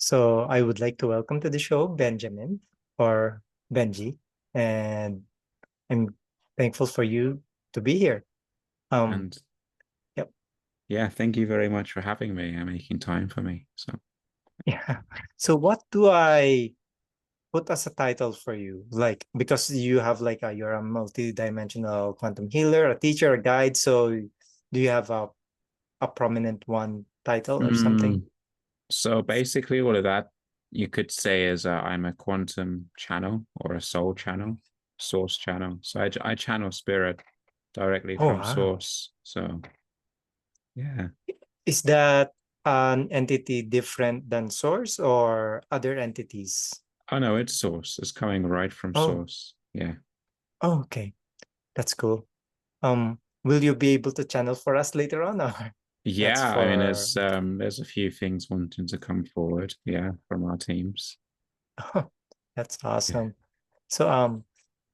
So I would like to welcome to the show Benjamin or Benji, and I'm thankful for you to be here. Um, And yep, yeah, thank you very much for having me and making time for me. So, yeah. So what do I put as a title for you? Like because you have you're a multi-dimensional quantum healer, a teacher, a guide. So do you have a prominent one title or something? mm, so basically, all of that you could say is I'm a quantum channel or a soul channel, source channel. So I channel spirit directly Oh, from wow. source. So yeah. Is that an entity different than source or other entities? Oh no, it's source. It's coming right from Oh, source. Yeah. oh, okay. That's cool. Will you be able to channel for us later on, or that's Yeah, I mean for there's a few things wanting to come forward, yeah, from our teams. that's Yeah. awesome. So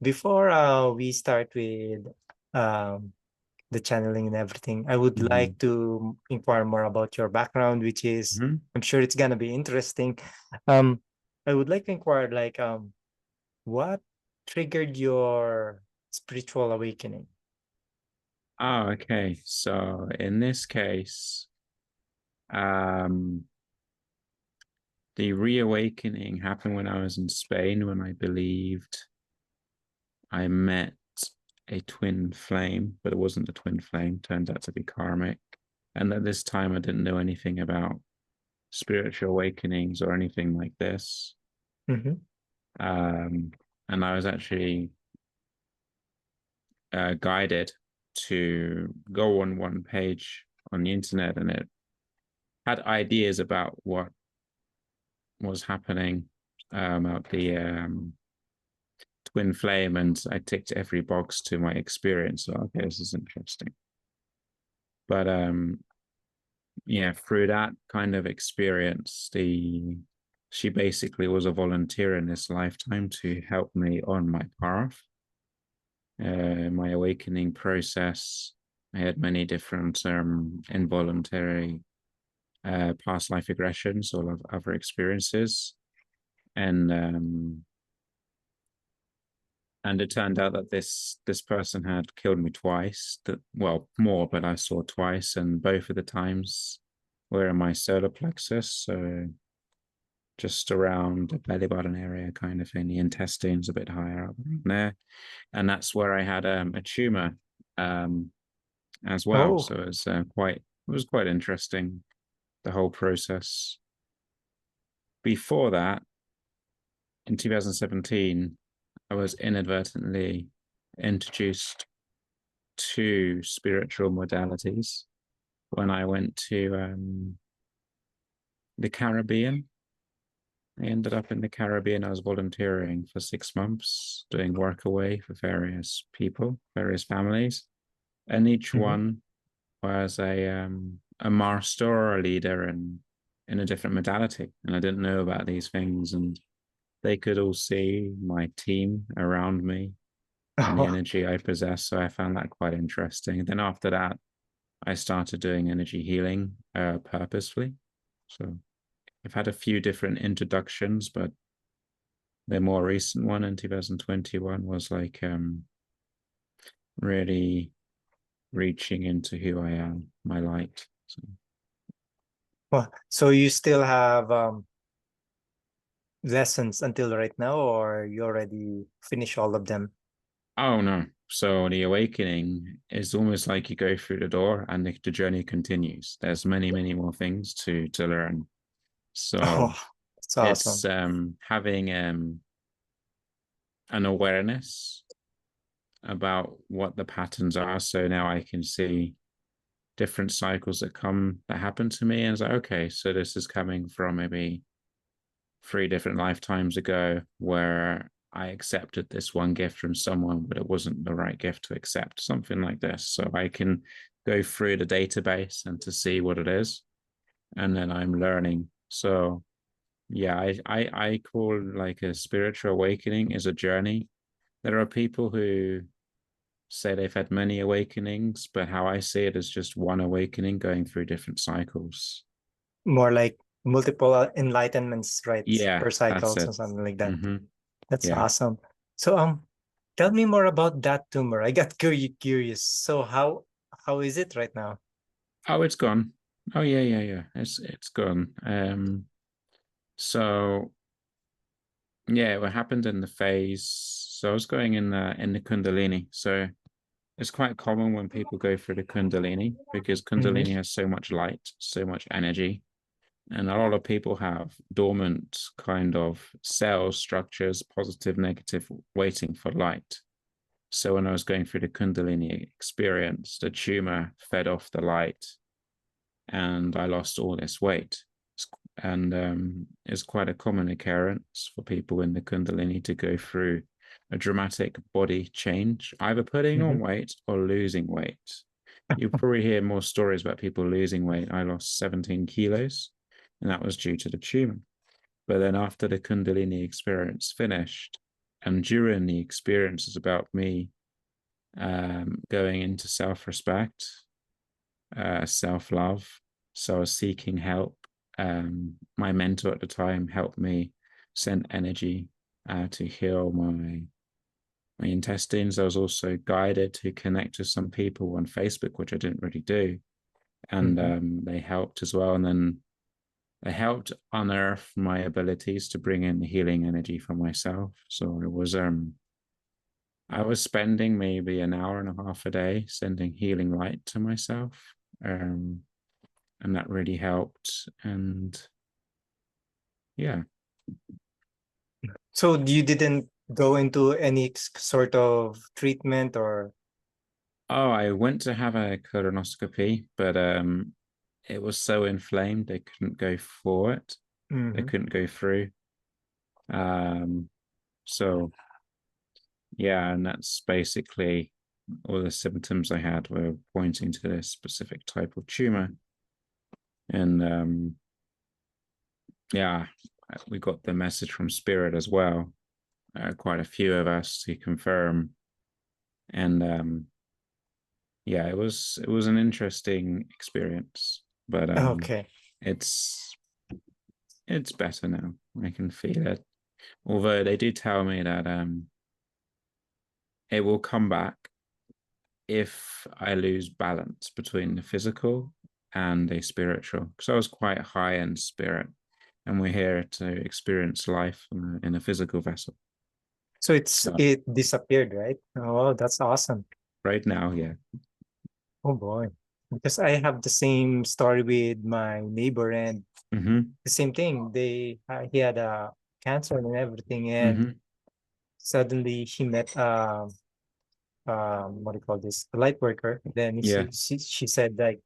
before we start with um the channeling and everything, I would Mm-hmm. like to inquire more about your background, which is Mm-hmm. I'm sure it's gonna be interesting. Um, I would like to inquire what triggered your spiritual awakening? Oh, okay. So in this case, um, the reawakening happened when I was in Spain when I believed I met a twin flame, but it wasn't a twin flame, turned out to be karmic. And at this time, I didn't know anything about spiritual awakenings or anything like this. Mm-hmm. Um, and I was actually guided to go on one page on the internet, and it had ideas about what was happening at the twin flame, and I ticked every box to my experience. So okay, this is interesting. But yeah, through that kind of experience, the she basically was a volunteer in this lifetime to help me on my path, my awakening process. I had many different involuntary past life regressions or other experiences, and and it turned out that this person had killed me twice. That well, more, but I saw twice, and both of the times were in my solar plexus, so just around the belly button area, kind of thing. The intestines a bit higher up there, and that's where I had a tumor um, as well. Oh, So it was quite interesting, the whole process. Before that, in 2017, I was inadvertently introduced to spiritual modalities when I went to the Caribbean. I ended up in the Caribbean. I was volunteering for 6 months, doing work away for various people, various families, and each mhm. one was a master or a leader in a different modality. And I didn't know about these things, and they could all see my team around me and the Oh, energy I possess. So I found that quite interesting. And then after that, I started doing energy healing purposefully. So I've had a few different introductions, but the more recent one in 2021 was like really reaching into who I am, my light. So, well, so you still have lessons until right now, or you already finished all of them? oh no. So the awakening is almost like you go through the door and the journey continues. There's many, many more things to learn. So Oh, that's it's awesome. having an awareness about what the patterns are. So now I can see different cycles that happen to me, and it's like, okay, so this is coming from maybe 3 different lifetimes ago where I accepted this one gift from someone, but it wasn't the right gift to accept, something like this. So I can go through the database and to see what it is, and then I'm learning. So yeah, I call like a spiritual awakening is a journey. There are people who say they've had many awakenings, but how I see it is just one awakening going through different cycles. More like multiple enlightenments, right? Yeah, Per that's cycles it. or something like that. Mm-hmm. That's Yeah. awesome. So tell me more about that tumor. I got curious. So how is it right now? Oh, it's gone. Oh yeah, yeah, yeah. It's gone. So yeah, what happened in the phase. So I was going in the Kundalini. So it's quite common when people go through the Kundalini because Mhm. Kundalini has so much light, so much energy, and a lot of people have dormant kind of cell structures, positive, negative, waiting for light. So when I was going through the Kundalini experience, the tumor fed off the light, and I lost all this weight. And it's quite a common occurrence for people in the Kundalini to go through a dramatic body change, either putting on Mhm. weight or losing weight. You'll probably hear more stories about people losing weight. I lost 17 kilos, and that was due to the tumor. But then after the Kundalini experience finished, and during the experience is about me going into self-respect, self-love. So I was seeking help. My mentor at the time helped me send energy to heal my intestines. I was also guided to connect with some people on Facebook, which I didn't really do, and Mhm. they helped as well. And then they helped unearth my abilities to bring in the healing energy for myself. So I was spending maybe an hour and a half a day sending healing light to myself. Um, and that really helped. And yeah. So you didn't go into any sort of treatment or Oh, I went to have a colonoscopy, but it was so inflamed they couldn't go for it. They Mhm. couldn't go through. Um, so yeah, and that's basically all the symptoms I had were pointing to this specific type of tumor. And yeah, we got the message from Spirit as well. Quite a few of us to confirm. And yeah, it was an interesting experience, but okay. it's it's better now. I can feel it. Although they do tell me that it will come back if I lose balance between the physical and the spiritual. Because I was quite high in spirit, and we're here to experience life in a physical vessel. So So it disappeared, right? Oh, that's awesome. right now, yeah. Oh boy. Because I have the same story with my neighbor and Mm-hmm. the same thing. He had a cancer and everything, and Mm-hmm. suddenly he met what do you call this? A light worker. Then Yeah. she said like,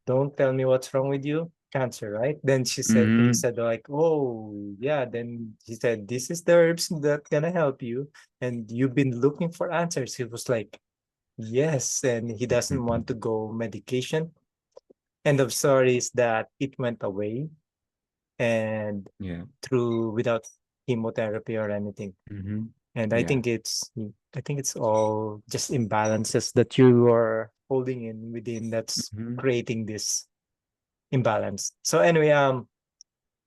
don't tell me what's wrong with you, cancer, right? Then he Mm-hmm. said like, oh yeah. Then he said, this is the herbs that gonna help you, and you've been looking for answers. He was like, yes, and he doesn't want to go medication. End of story is that it went away and Yeah. through without chemotherapy or anything. Mm-hmm. And Yeah. I think it's all just imbalances that you are holding in within that's Mm-hmm. creating this imbalance. So anyway,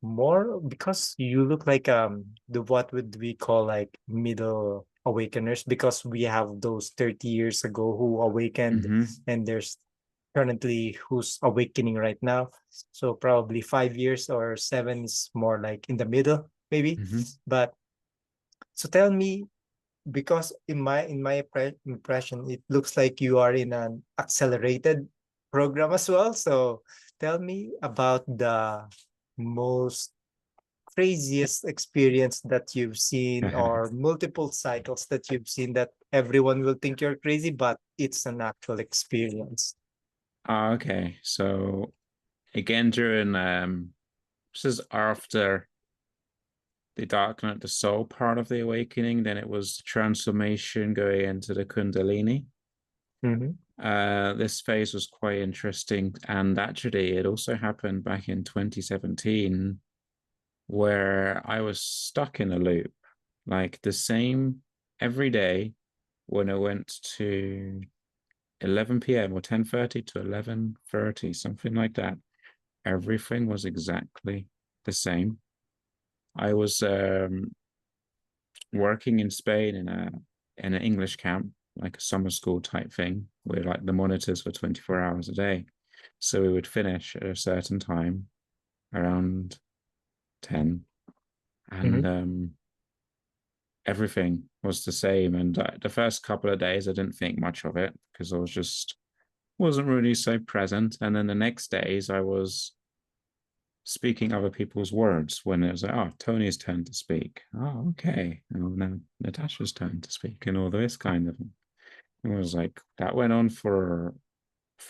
more because you look like the what would we call like middle awakeners, because we have those 30 years ago who awakened, Mm-hmm. and there's currently who's awakening right now. So probably 5 years or seven is more like in the middle, maybe. Mm-hmm. But so tell me, because in my impression, it looks like you are in an accelerated program as well. So tell me about the most craziest experience that you've seen, or multiple cycles that you've seen, that everyone will think you're crazy, but it's an actual experience. Okay. So again, during this is after the dark night, the soul part of the awakening, then it was the transformation going into the Kundalini. Mhm. This phase was quite interesting. And actually, it also happened back in 2017, where I was stuck in a loop, like the same every day when I went to 11 p.m. or 10:30 to 11:30, something like that. everything was exactly the same. I was working in Spain in an English camp, like a summer school type thing, where like the monitors were 24 hours a day. So we would finish at a certain time, around 10, and everything was the same. And the first couple of days, I didn't think much of it because I was just wasn't really so present. And then the next days, I was speaking other people's words when it was like, oh, Tony's turn to speak. Oh, okay. Oh, now Natasha's turn to speak, and all this kind of. It was like that went on for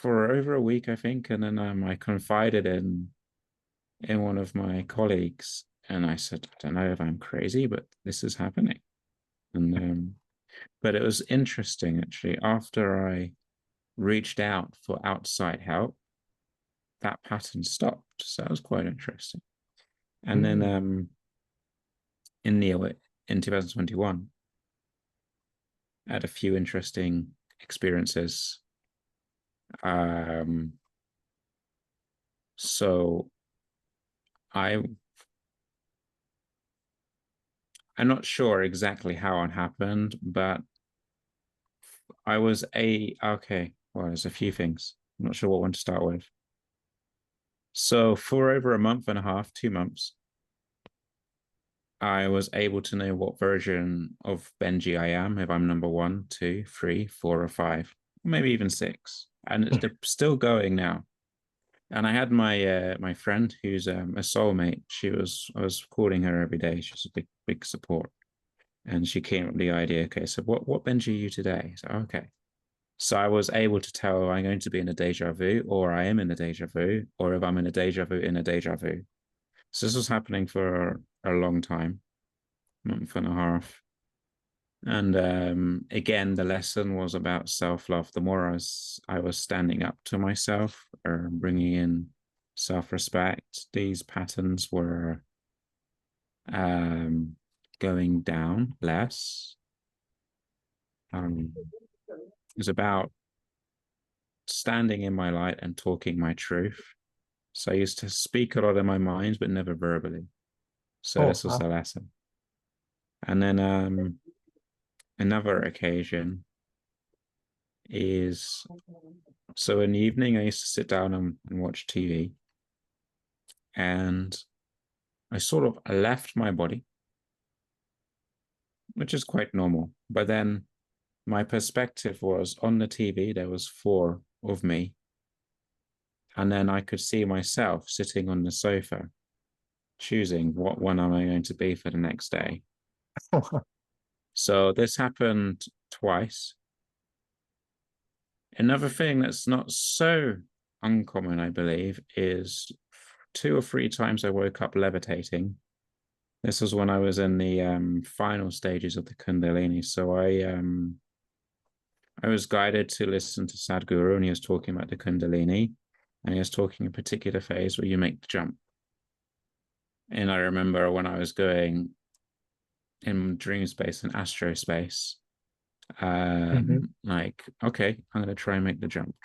over a week, I think, and then I confided in one of my colleagues, and I said, I don't know if I'm crazy, but this is happening. And but it was interesting actually. After I reached out for outside help, that pattern stopped. So that was quite interesting. And then in 2021, I had a few interesting experiences. So I'm not sure exactly how it happened, but I was okay. Well, there's a few things. I'm not sure what one to start with. So for over a month and a half, 2 months, I was able to know what version of Benji I am, if I'm number 1, 2, 3, 4, or 5, maybe even 6. And it's still going now. And I had my friend who's a soulmate. I was calling her every day. She's a big support. And she came up with the idea, okay, so what Benji are you today? So okay. So I was able to tell I'm going to be in a deja vu, or I am in a deja vu, or if I'm in a deja vu in a deja vu. So this was happening for a long time, month and a half. And again, the lesson was about self-love. The more I was standing up to myself or bringing in self-respect, these patterns were going down less. It's about standing in my light and talking my truth. So I used to speak a lot in my mind, but never verbally. So this was the lesson. And then another occasion is, so in the evening, I used to sit down and watch TV. And I sort of left my body, which is quite normal. But then my perspective was on the TV, there was 4 of me. And then I could see myself sitting on the sofa, choosing what one am I going to be for the next day. So this happened twice. Another thing that's not so uncommon, I believe, is 2 or 3 times I woke up levitating. This was when I was in the final stages of the Kundalini. So I was guided to listen to Sadhguru, and he was talking about the Kundalini, and he was talking a particular phase where you make the jump. And I remember when I was going in dream space and astro space, like, okay, I'm going to try and make the jump,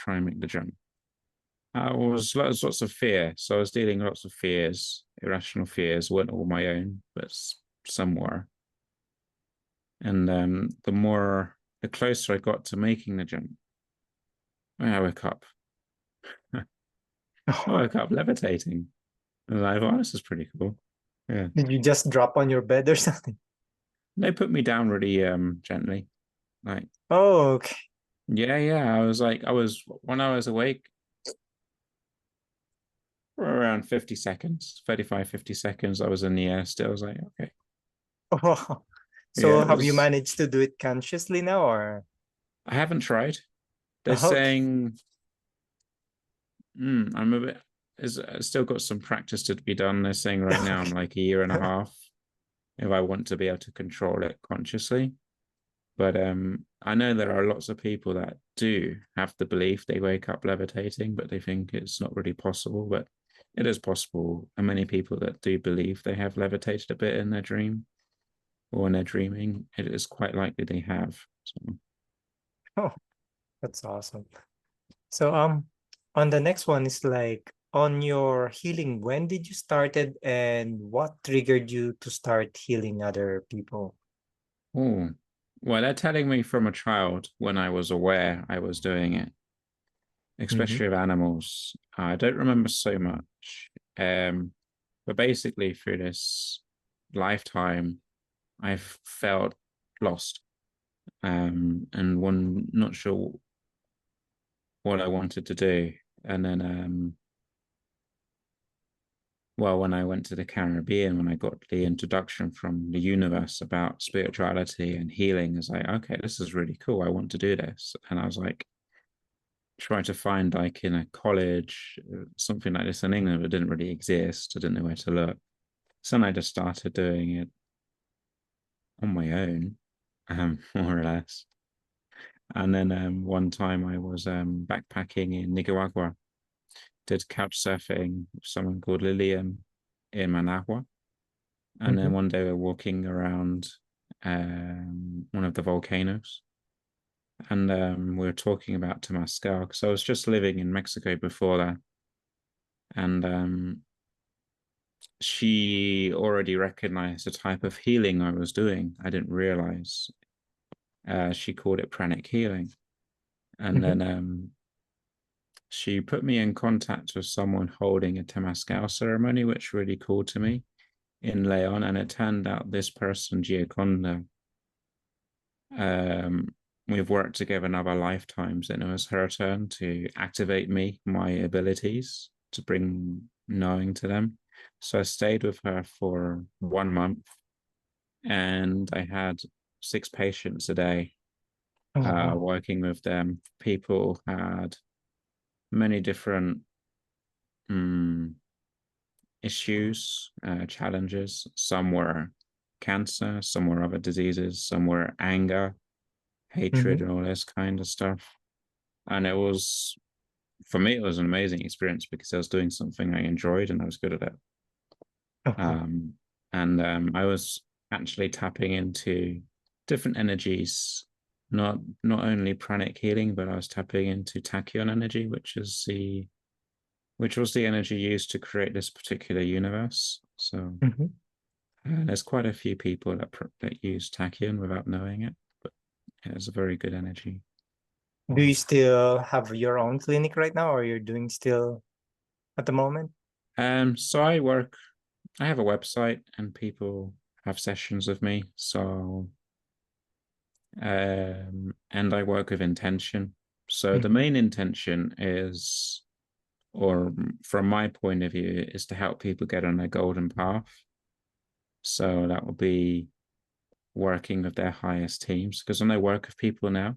I was lots of fear. So I was dealing with lots of fears, irrational fears, weren't all my own, but some were. And the closer I got to making the jump, I woke up. I woke up levitating. And I thought, oh, this is pretty cool. Yeah. Did you just drop on your bed or something? They put me down really gently. Like, oh, okay. Yeah. When I was awake for around 50 seconds, 35, 50 seconds, I was in the air still. I was like, okay. Oh. Yeah, So have you managed to do it consciously now, or? I haven't tried. They're Okay. saying, I'm a bit, I've still got some practice to be done. They're saying right now I'm like a year and a half if I want to be able to control it consciously. But I know there are lots of people that do have the belief they wake up levitating, but they think it's not really possible. But it is possible. And many people that do believe they have levitated a bit in their dream or when they're dreaming, it is quite likely they have. So. Oh, that's awesome. So on the next one is like, on your healing, when did you started and what triggered you to start healing other people? Oh, well, they're telling me from a child when I was aware I was doing it, Mm-hmm. especially of animals. I don't remember so much. But basically, through this lifetime, I've felt lost, and one not sure what I wanted to do. And then, well, when I went to the Caribbean, when I got the introduction from the universe about spirituality and healing, I was like, okay, this is really cool. I want to do this. And I was like, trying to find like in a college, something like this in England, it didn't really exist. I didn't know where to look. So then I just started doing it on my own, more or less. And then one time I was backpacking in Nicaragua, did couch surfing with someone called Lillian in Managua. And Mm-hmm. then one day we're walking around one of the volcanoes. And we were talking about Temascal because I was just living in Mexico before that. And she already recognized the type of healing I was doing. I didn't realize. She called it pranic healing. And Mm-hmm. then she put me in contact with someone holding a Temascal ceremony, which really called to me in Leon. And it turned out this person, Gioconda, we've worked together in other lifetimes, and it was her turn to activate me, my abilities, to bring knowing to them. So I stayed with her for 1 month, and I had 6 patients a day, Oh, wow. working with them. People had many different issues, challenges. Some were cancer, some were other diseases, some were anger, Mm-hmm. hatred, and all this kind of stuff. And it was, for me, it was an amazing experience because I was doing something I enjoyed and I was good at it. Okay. Um, and I was actually tapping into different energies, not only pranic healing, but I was tapping into tachyon energy, which was the energy used to create this particular universe. So Mm-hmm. there's quite a few people that use tachyon without knowing it, but it's a very good energy. Do you still have your own clinic right now, or you're doing still at the moment? So I have a website and people have sessions with me. So, and I work with intention. So the Mm-hmm. main intention is, or from my point of view, is to help people get on a golden path. So that will be working with their highest teams. Because when I work with people now,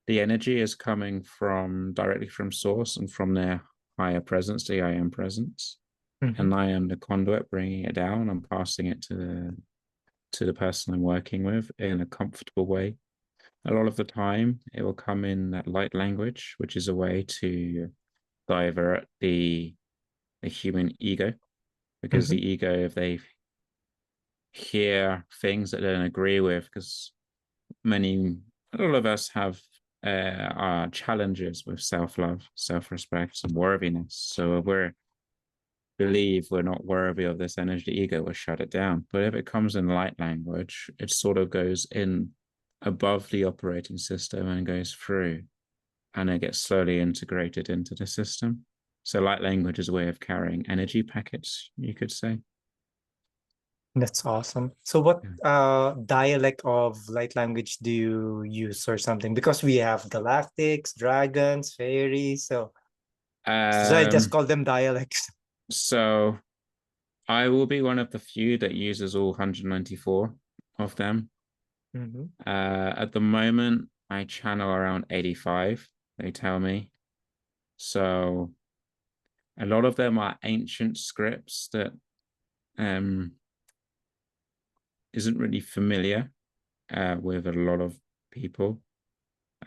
the energy is coming from directly from source and from their higher presence, the I am presence. Mm-hmm. And I am the conduit bringing it down and passing it to the person I'm working with in a comfortable way. A lot of the time, it will come in that light language, which is a way to divert the human ego, because Mm-hmm. the ego, if they hear things that they don't agree with, because all of us have our challenges with self-love, self-respect, and worthiness. So if we believe we're not worthy of this energy, the ego will shut it down. But if it comes in light language, it sort of goes in above the operating system and goes through, and it gets slowly integrated into the system. So light language is a way of carrying energy packets, you could say. That's awesome. So what Yeah. dialect of light language do you use or something? Because we have galactics, dragons, fairies, so I just Um, call them dialects. so I will be one of the few that uses all 194 of them. Mm-hmm. At the moment, I channel around 85, they tell me. So a lot of them are ancient scripts that um, isn't really familiar with a lot of people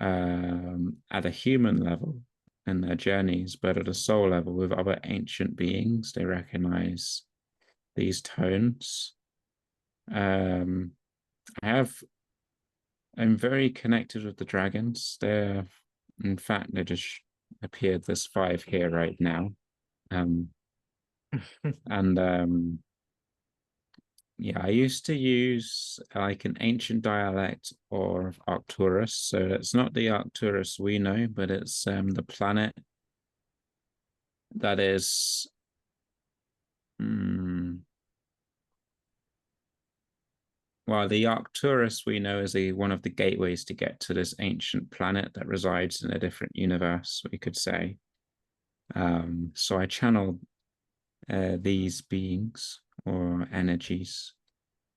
at a human level and their journeys, but at a soul level with other ancient beings, they recognize these tones. Um, I have I'm very connected with the dragons. In fact, they just appeared. There's 5 here right now. And yeah, I used to use like an ancient dialect of Arcturus. So it's not the Arcturus we know, but it's the planet that is well, the Arcturus we know is one of the gateways to get to this ancient planet that resides in a different universe, we could say. So I channel these beings or energies,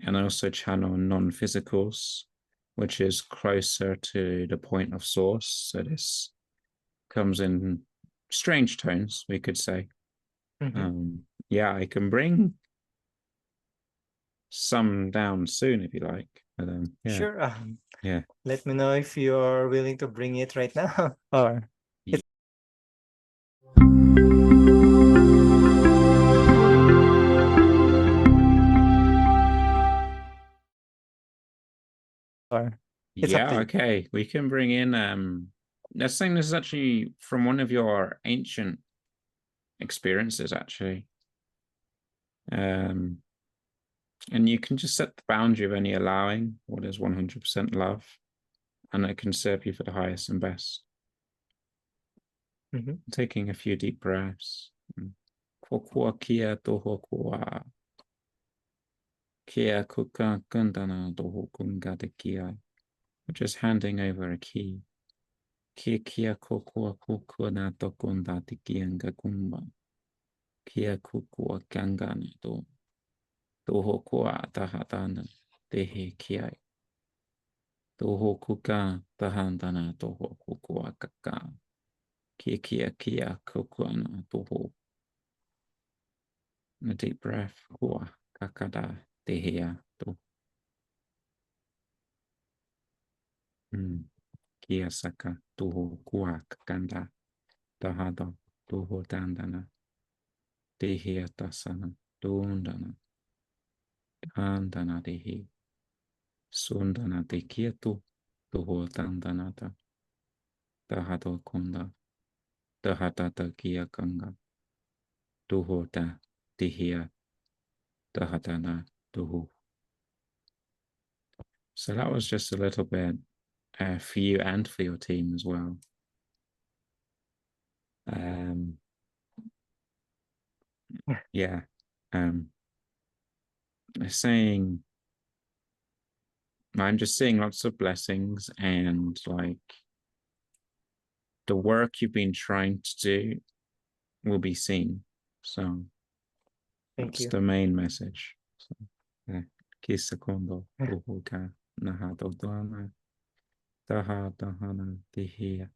and I also channel non-physicals, which is closer to the point of source. So this comes in strange tones, we could say. Yeah, I can bring some down soon if you like. But, yeah. Sure. Yeah. Let me know if you're willing to bring it right now. Or it's up to Yeah, you. okay. We can bring in this thing. This is actually from one of your ancient experiences, actually. And you can just set the boundary of any allowing what is 100% love, and it can serve you for the highest and best. Taking a few deep breaths. Kokua toho kua. Kia kuka kundana toho kunga de kia. Just handing over a key. Kia kokua kukua na tokunda de kianga kumba. Kia kukua kangana do. Toho kua tahatana dehe kiai. Toho kuka tahandana toho kukua kaka. Kia kukuana toho. A deep breath. Kua kakada dehea do. Kia saka toho kua kakanda. Tahada toho dandana. Dehea tasana. Dundana. Andana dehe. Sundana de kietu. Toho dandanata. Tahado kunda. Tahatata kia kanga. Tuhota dihia. Tahatana tuhu. So that was just a little bit for you and for your team as well. Yeah. Saying, I'm just seeing lots of blessings, and like the work you've been trying to do will be seen. So that's the main message. So, Kisa kondo tuhuka nahado dana taha dahana dihia.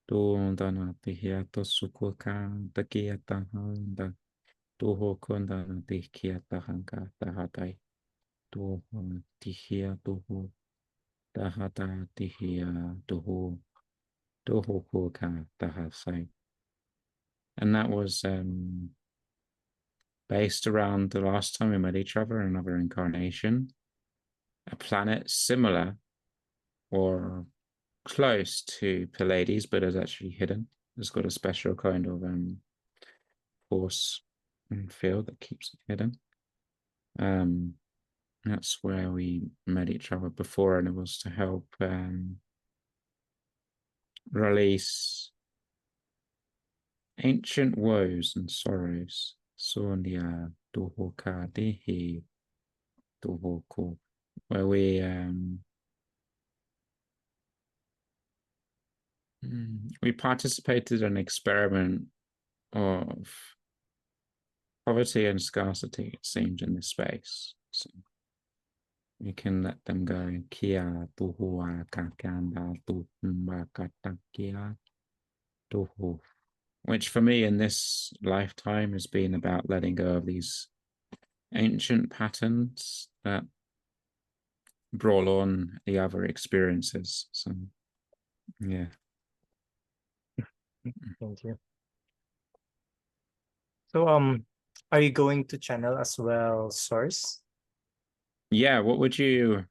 Dundana dihia tosukuka dakia tahanda. Tuho kundana dihia tahanga tahadai. Tuho dihia tuhu. Tahata dihia tuhu. Tuho kuka tahasai. And that was based around the last time we met each other in another incarnation. A planet similar or close to Pleiades, but is actually hidden. It's got a special kind of force and field that keeps it hidden. That's where we met each other before, and it was to help release ancient woes and sorrows. Sonia Dohoka Dehi Dohoko, where we participated in an experiment of poverty and scarcity, it seems, in this space. So we can let them go. Kia tuhua kakanda tuhumba katakia tuhu. Which for me in this lifetime has been about letting go of these ancient patterns that brought on the other experiences. So yeah. Thank you. So are you going to channel as well source? Yeah, what would you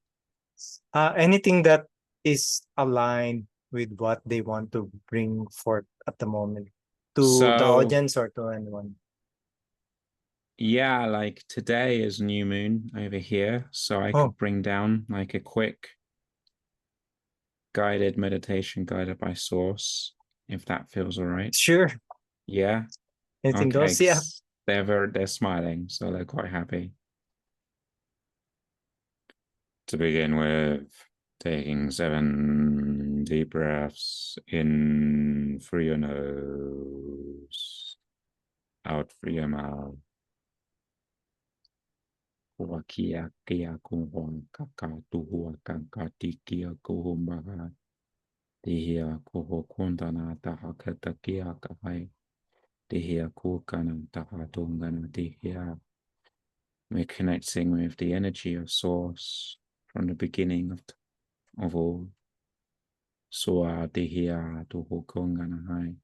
anything that is aligned with what they want to bring forth at the moment. to the So, audience or to anyone? yeah, like today is new moon over here, so I Oh, could bring down like a quick guided meditation guided by source, if that feels all right. sure. Yeah. Anything Okay. goes. Yeah. They're smiling, so they're quite happy. To begin with, taking 7 deep breaths in through your nose, out through your mouth. Kia kia kuhon kaka tuhua kanka tikia kuhumbaga. Tihia kuho kundana taha ketakia kahai. Tihia kukana taha tungana tihia. We're connecting with the energy of source from the beginning of all. Soa tihia tuho kungana hai.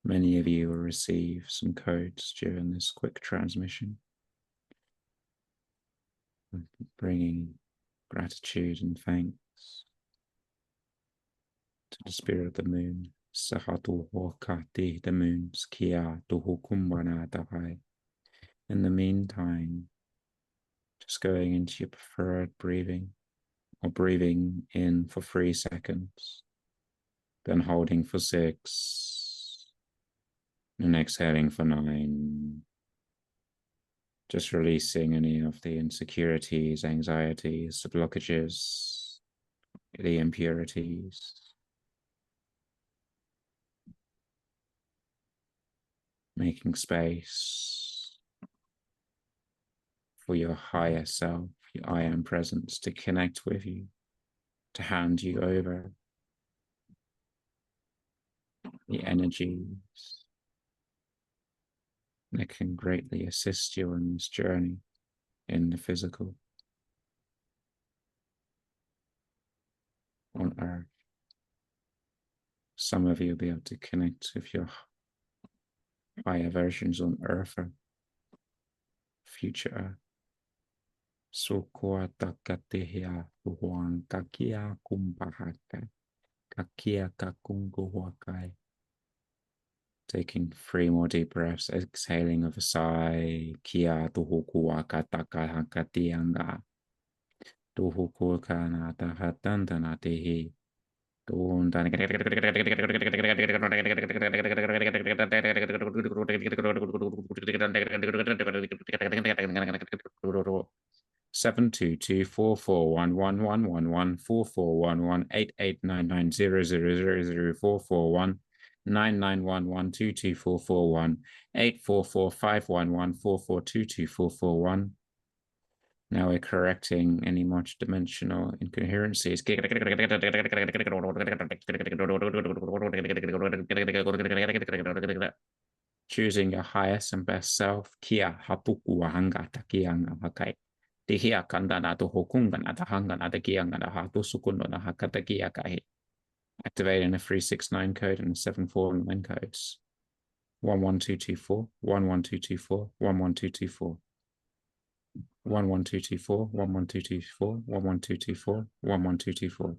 Many of you will receive some codes during this quick transmission, bringing gratitude and thanks to the spirit of the moon. Sahatu Hokati, the moon's Kia Tuhukumbana Dahai. In the meantime, just going into your preferred breathing, or breathing in for 3 seconds, then holding for 6, and exhaling for 9. Just releasing any of the insecurities, anxieties, the blockages, the impurities. Making space for your higher self, your I am presence to connect with you, to hand you over the energies that can greatly assist you on this journey in the physical on earth. Some of you will be able to connect with your higher versions on earth or future earth. Sukua takatehia huang kakia kumpahaka kakia kakunguhuakai. Taking 3 more deep breaths, exhaling of a sigh. Kia tuhukua kataka hakatianga. Tuhukua kana tahatantana tehi. Tuhuntan. 72244114411889910000044119911224418445114422441. Now we're correcting any multidimensional incoherencies. Choosing your highest and best self. Kia hapuku wahanga takianga hakai. Tihia kandana to hokungana tahangana takianga hatu sukuno hakatakia kai. Activating the 369 code and the 749 codes. 11224, 11224, 11224. 11224, 11224, 11224, 11224.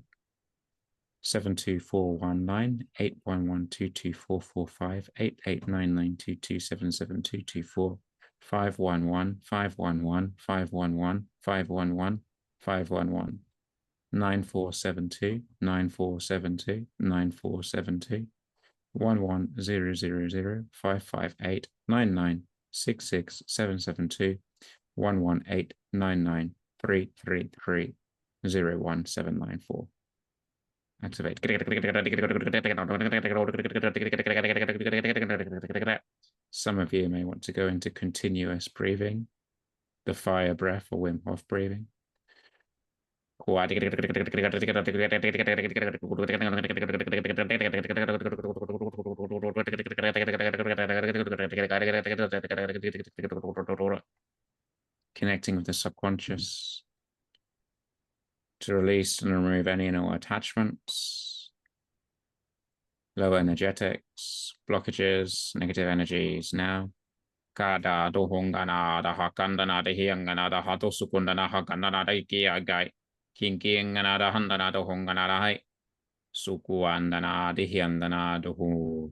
72419 811224458 889922772224 511 511 511 511 511 9472 9472 9472 11000 558 9966 772 118 99 333 01794. Activate. Some of you may want to go into continuous breathing, the fire breath or Wim Hof breathing. Connecting with the subconscious to release and remove any and all attachments, low energetics, blockages, negative energies now. Kada dohongana da hakandana da hiangana da hatosukundana hakandana da ikiagai. Kinkiangana da handana dohongana da hai. Sukuandana da hiandana dohu.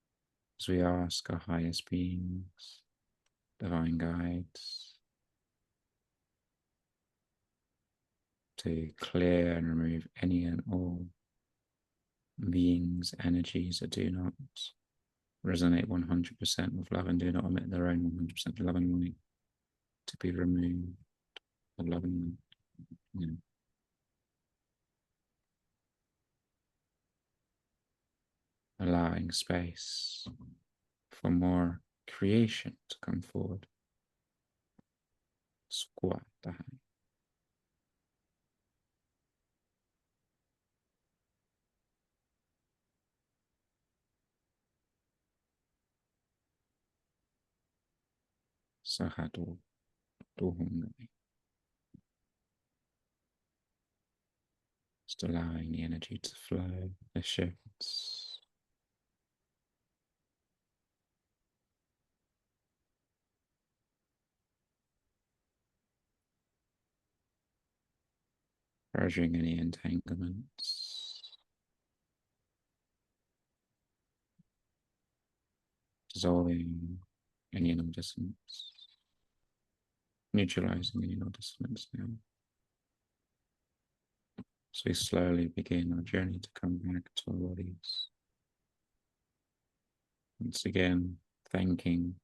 as we ask our highest beings, divine guides, to clear and remove any and all beings, energies that do not resonate 100% with love and do not emit their own 100% loving light, to be removed of loving light. Allowing space for more creation to come forward. Squat tahan. Sahatu tuhungai. Just allowing the energy to flow, the shifts. Purging any entanglements. Dissolving any inner dissonance. Neutralizing any inner dissonance now. So we slowly begin our journey to come back to our bodies. Once again, thanking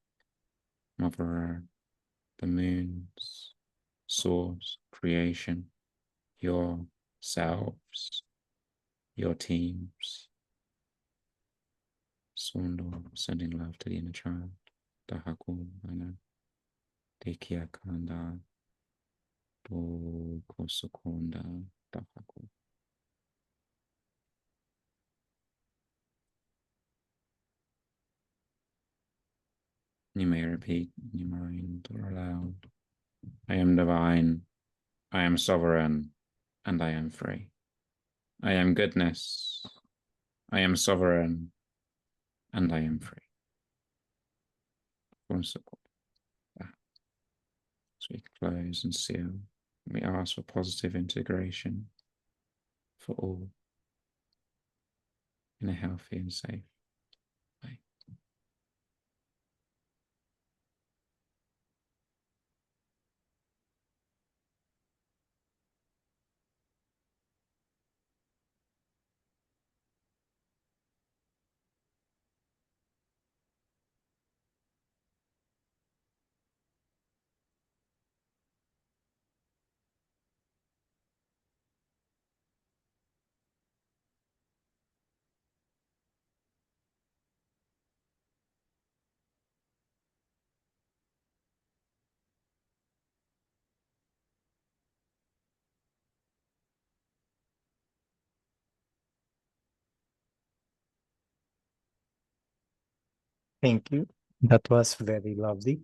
Mother Earth, the moons, source, creation, yourselves, your teams. Sondo, sending love to the inner child. Dahaku, Ana, Dekia Kanda, Do Kosukonda, Dahaku. You may repeat in your mind or aloud. I am divine, I am sovereign, and I am free. I am goodness, I am sovereign, and I am free. So we close and seal. We ask for positive integration for all in a healthy and safe way. Thank you. That was very lovely.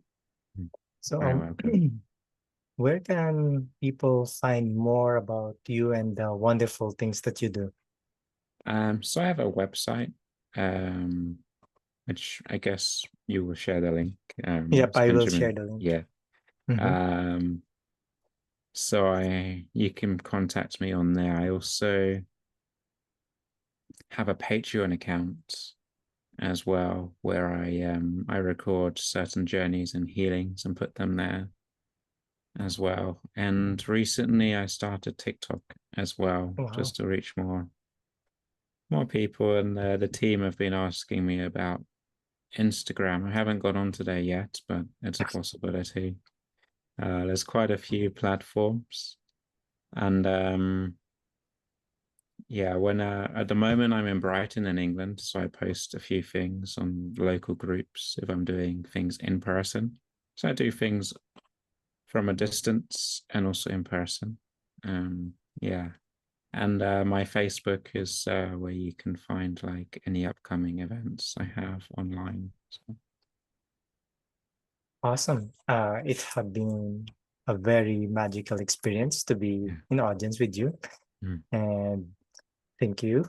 So, Very welcome. where can people find more about you and the wonderful things that you do? So I have a website, which I guess you will share the link. Yep, It's I will Benjamin. share the link. Yeah. Mhm. So you can contact me on there. I also have a Patreon account as well, where I record certain journeys and healings and put them there as well. And recently I started TikTok as well, Wow. just to reach more people. And the team have been asking me about Instagram. I haven't got on today yet, but it's a possibility. There's quite a few platforms, and yeah, when at the moment I'm in Brighton in England, so I post a few things on local groups if I'm doing things in person. So I do things from a distance and also in person. Yeah, and my Facebook is where you can find like any upcoming events I have online. So. Awesome. It had been a very magical experience to be Yeah. in audience with you. Mm. And thank you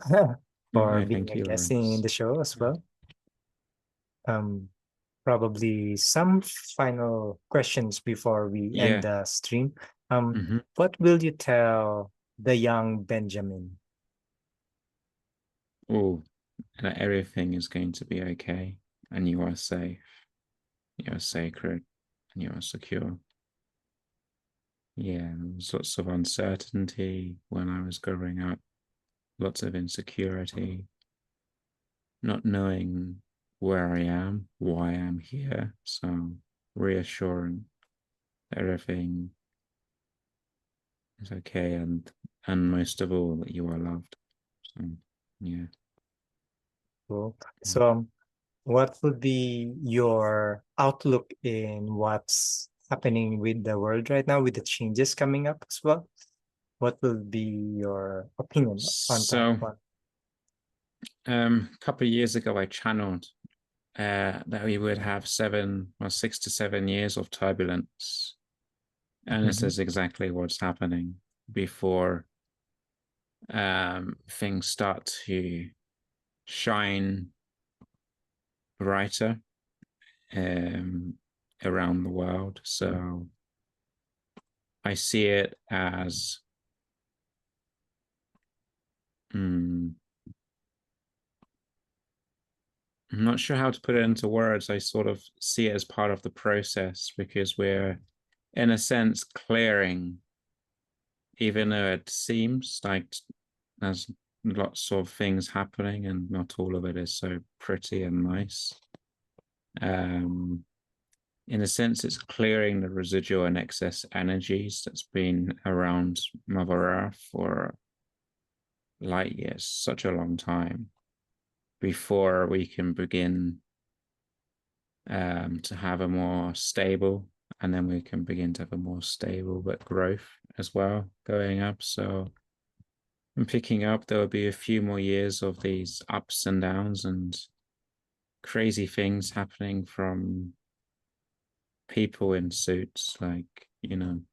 for I being thank a you, guest in Lawrence. the show as well. Probably some final questions before we end Yeah. the stream. Mm-hmm. What will you tell the young Benjamin? Oh, that everything is going to be okay. and you are safe, you are sacred, and you are secure. Yeah, there was lots of uncertainty when I was growing up, lots of insecurity, not knowing where I am, why I'm here. So reassuring that everything is okay, and most of all that you are loved. So yeah. Cool. So what would be your outlook in what's happening with the world right now with the changes coming up as well? What will be your opinion on that So one? a couple of years ago I channeled that we would have 6 to 7 years of turbulence. And this is exactly what's happening before things start to shine brighter around the world. So I see it as I'm not sure how to put it into words. I sort of see it as part of the process because we're, in a sense, clearing, even though it seems like there's lots of things happening and not all of it is so pretty and nice. In a sense, it's clearing the residual and excess energies that's been around Mother Earth for light years, such a long time, before we can begin to have a more stable, and then we can begin to have a more stable but growth as well going up. So I'm picking up, there will be a few more years of these ups and downs and crazy things happening from people in suits, like, and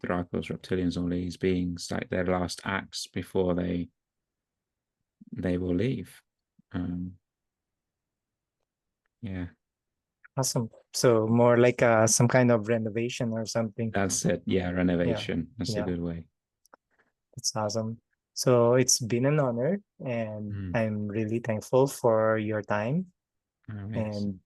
Dracos, reptilians, all these beings, like their last acts before they will leave. Yeah. Awesome. So more like some kind of renovation or something. That's it. Yeah, renovation. That's a Yeah, good way. that's awesome. So it's been an honor, and I'm really thankful for your time. Oh, yes. And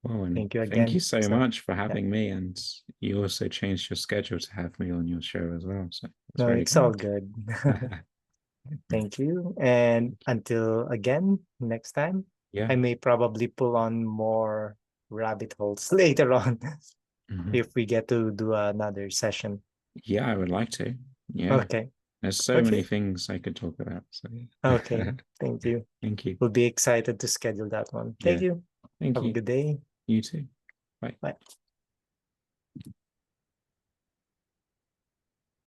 Well, and thank you thank you again. so So much for yeah, having me. And you also changed your schedule to have me on your show as well. So it's no, very it's all kind. good. Thank you. And until again, next time, Yeah. I may probably pull on more rabbit holes later on if we get to do another session. Yeah, I would like to. Yeah. Okay. There's so many Okay. things I could talk about. So Okay. Thank you. thank you. We'll be excited to schedule that one. Thank Yeah. you. Thank Have a you. good day. You too. Bye. Bye.